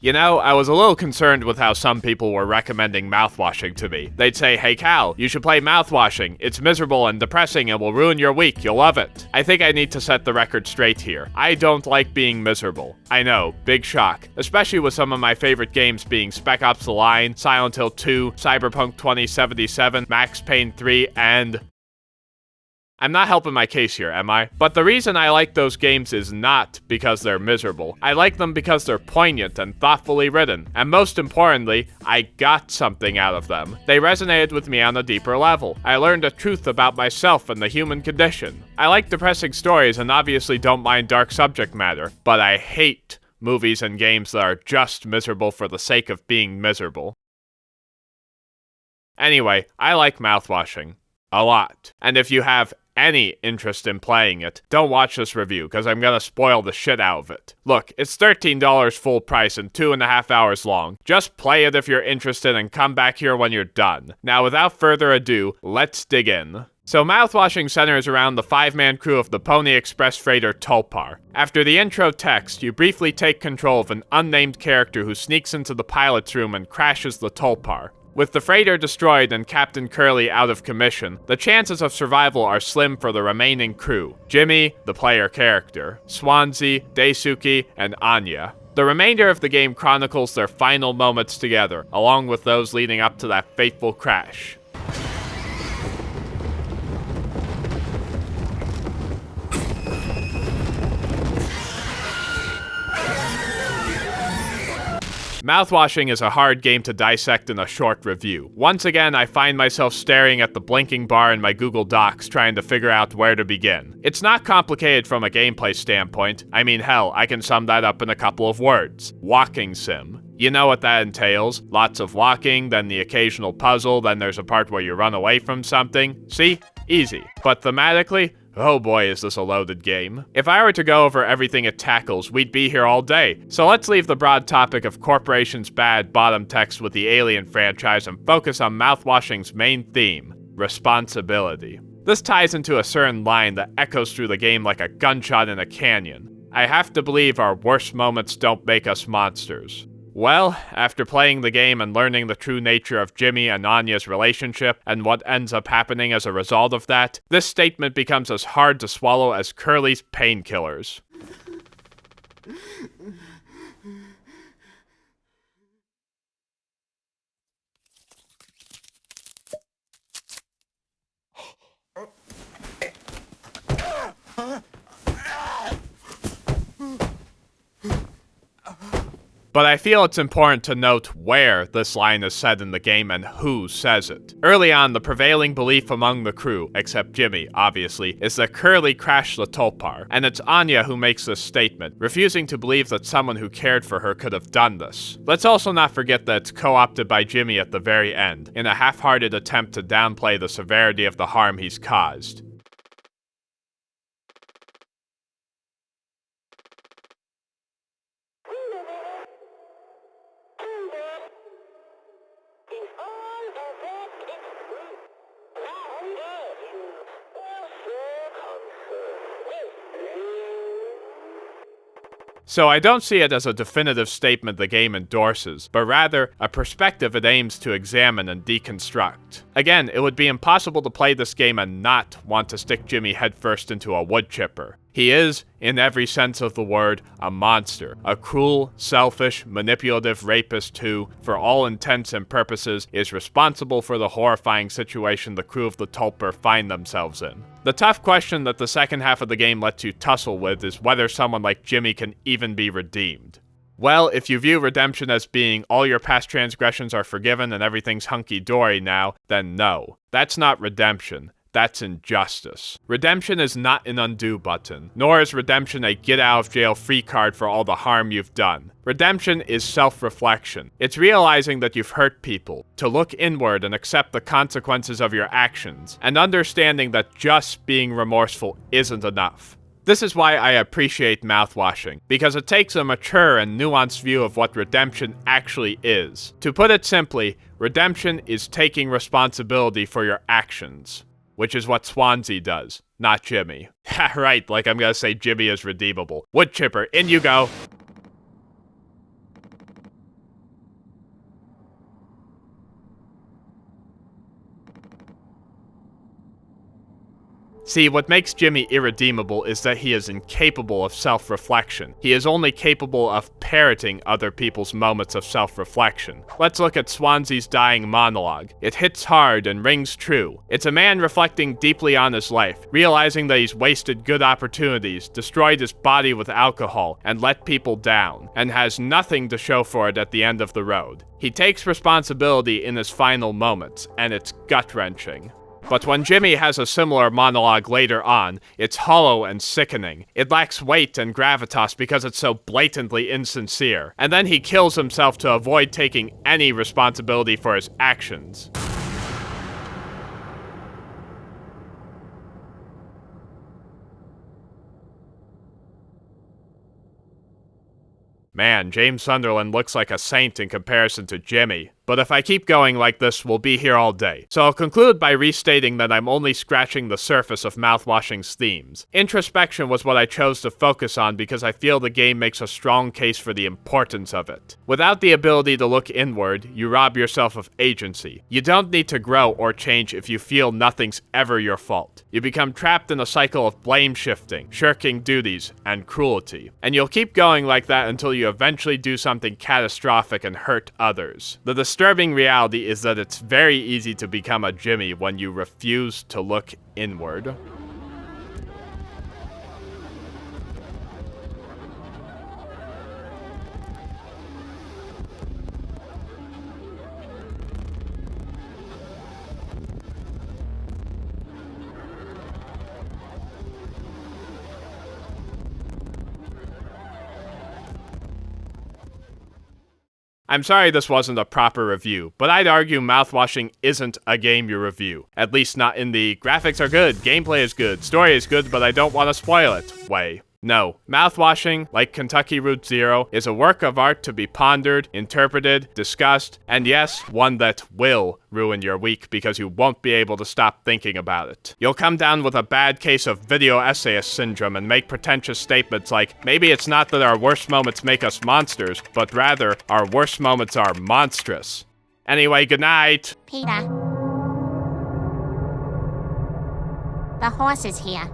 You know, I was a little concerned with how some people were recommending Mouthwashing to me. They'd say, hey Cal, you should play Mouthwashing. It's miserable and depressing and will ruin your week. You'll love it. I think I need to set the record straight here. I don't like being miserable. I know, big shock. Especially with some of my favorite games being Spec Ops The Line, Silent Hill 2, Cyberpunk 2077, Max Payne 3, and... I'm not helping my case here, am I? But the reason I like those games is not because they're miserable. I like them because they're poignant and thoughtfully written. And most importantly, I got something out of them. They resonated with me on a deeper level. I learned a truth about myself and the human condition. I like depressing stories and obviously don't mind dark subject matter, but I hate movies and games that are just miserable for the sake of being miserable. Anyway, I like Mouthwashing. A lot. And if you have any interest in playing it, don't watch this review, because I'm gonna spoil the shit out of it. Look, it's $13 full price and 2.5 hours long. Just play it if you're interested and come back here when you're done. Now, without further ado, let's dig in. So Mouthwashing centers around the 5-man crew of the Pony Express freighter Tulpar. After the intro text, you briefly take control of an unnamed character who sneaks into the pilot's room and crashes the Tulpar. With the freighter destroyed and Captain Curly out of commission, the chances of survival are slim for the remaining crew: Jimmy, the player character, Swansea, Daisuke, and Anya. The remainder of the game chronicles their final moments together, along with those leading up to that fateful crash. Mouthwashing is a hard game to dissect in a short review. Once again, I find myself staring at the blinking bar in my Google Docs trying to figure out where to begin. It's not complicated from a gameplay standpoint. I mean, hell, I can sum that up in a couple of words. Walking sim. You know what that entails. Lots of walking, then the occasional puzzle, then there's a part where you run away from something. See? Easy. But thematically, oh boy, is this a loaded game. If I were to go over everything it tackles, we'd be here all day. So let's leave the broad topic of corporations' bad bottom text with the Alien franchise and focus on Mouthwashing's main theme: responsibility. This ties into a certain line that echoes through the game like a gunshot in a canyon. I have to believe our worst moments don't make us monsters. Well, after playing the game and learning the true nature of Jimmy and Anya's relationship and what ends up happening as a result of that, this statement becomes as hard to swallow as Curly's painkillers. But I feel it's important to note where this line is said in the game and who says it. Early on, the prevailing belief among the crew, except Jimmy, obviously, is that Curly crashed the Tulpar, and it's Anya who makes this statement, refusing to believe that someone who cared for her could have done this. Let's also not forget that it's co-opted by Jimmy at the very end, in a half-hearted attempt to downplay the severity of the harm he's caused. So I don't see it as a definitive statement the game endorses, but rather a perspective it aims to examine and deconstruct. Again, it would be impossible to play this game and not want to stick Jimmy headfirst into a wood chipper. He is, in every sense of the word, a monster. A cruel, selfish, manipulative rapist who, for all intents and purposes, is responsible for the horrifying situation the crew of the Tulpar find themselves in. The tough question that the second half of the game lets you tussle with is whether someone like Jimmy can even be redeemed. Well, if you view redemption as being all your past transgressions are forgiven and everything's hunky-dory now, then no. That's not redemption. That's injustice. Redemption is not an undo button, nor is redemption a get-out-of-jail-free card for all the harm you've done. Redemption is self-reflection. It's realizing that you've hurt people, to look inward and accept the consequences of your actions, and understanding that just being remorseful isn't enough. This is why I appreciate Mouthwashing, because it takes a mature and nuanced view of what redemption actually is. To put it simply, redemption is taking responsibility for your actions. Which is what Swansea does, not Jimmy. Ha, right, like I'm gonna say Jimmy is redeemable. Wood chipper, in you go. See, what makes Jimmy irredeemable is that he is incapable of self-reflection. He is only capable of parroting other people's moments of self-reflection. Let's look at Swansea's dying monologue. It hits hard and rings true. It's a man reflecting deeply on his life, realizing that he's wasted good opportunities, destroyed his body with alcohol, and let people down, and has nothing to show for it at the end of the road. He takes responsibility in his final moments, and it's gut-wrenching. But when Jimmy has a similar monologue later on, it's hollow and sickening. It lacks weight and gravitas because it's so blatantly insincere. And then he kills himself to avoid taking any responsibility for his actions. Man, James Sunderland looks like a saint in comparison to Jimmy. But if I keep going like this, we'll be here all day. So I'll conclude by restating that I'm only scratching the surface of Mouthwashing's themes. Introspection was what I chose to focus on because I feel the game makes a strong case for the importance of it. Without the ability to look inward, you rob yourself of agency. You don't need to grow or change if you feel nothing's ever your fault. You become trapped in a cycle of blame shifting, shirking duties, and cruelty. And you'll keep going like that until you eventually do something catastrophic and hurt others. The disturbing reality is that it's very easy to become a Jimmy when you refuse to look inward. I'm sorry this wasn't a proper review, but I'd argue Mouthwashing isn't a game you review. At least not in the graphics are good, gameplay is good, story is good, but I don't want to spoil it way. No, Mouthwashing, like Kentucky Route Zero, is a work of art to be pondered, interpreted, discussed, and yes, one that will ruin your week because you won't be able to stop thinking about it. You'll come down with a bad case of video essayist syndrome and make pretentious statements like, maybe it's not that our worst moments make us monsters, but rather, our worst moments are monstrous. Anyway, good night. Peter. The horse is here.